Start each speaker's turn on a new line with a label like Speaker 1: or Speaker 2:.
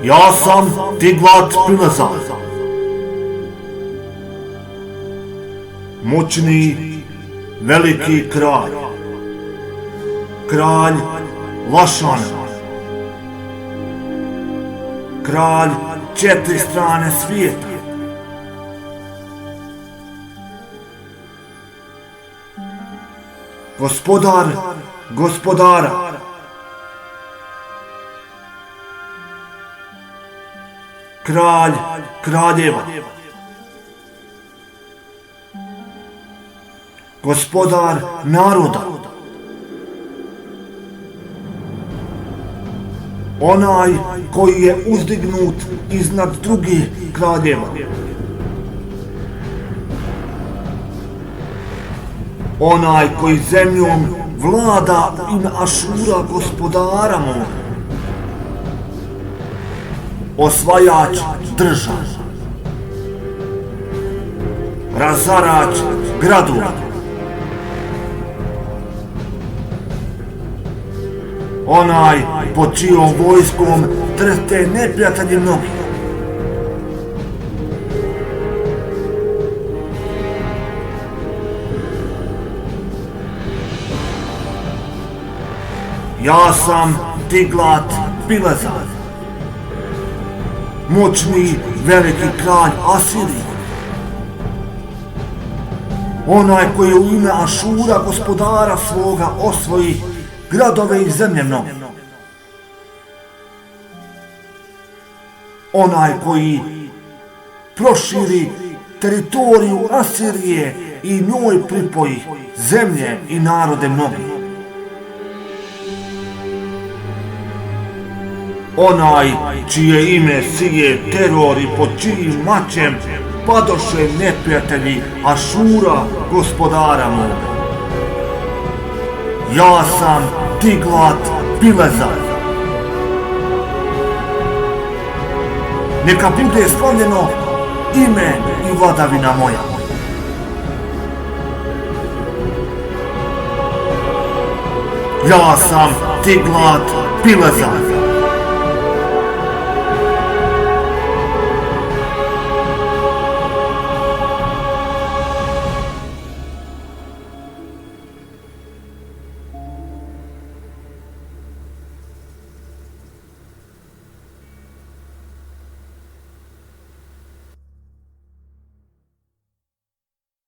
Speaker 1: Ja sam Tiglat Pilezar, moćni veliki kralj, kralj Lašana, kralj 4 strane svijeta. Gospodar gospodara, kralj kraljeva, gospodar naroda, onaj koji je uzdignut iznad drugih kraljeva, onaj koji zemljom vlada u ime Ašura gospodara mora, osvajač država, razarač gradova, onaj pod čijom vojskom drhte neprijatelji mnogi. Ja sam Tiglat Pilezar, moćni veliki kralj Asirije, onaj koji u ime Ašura gospodara svoga osvoji gradove i zemlje mnoge, onaj koji proširi teritoriju Asirije i njoj pripoji zemlje i narode mnogi, onaj čije ime sije teror i pod čijim mačem padoše neprijatelji Ašura gospodara moga. Ja sam Tiglat Pilezar. Neka bude slavljeno ime i vladavina moja. Ja sam Tiglat Pilezar.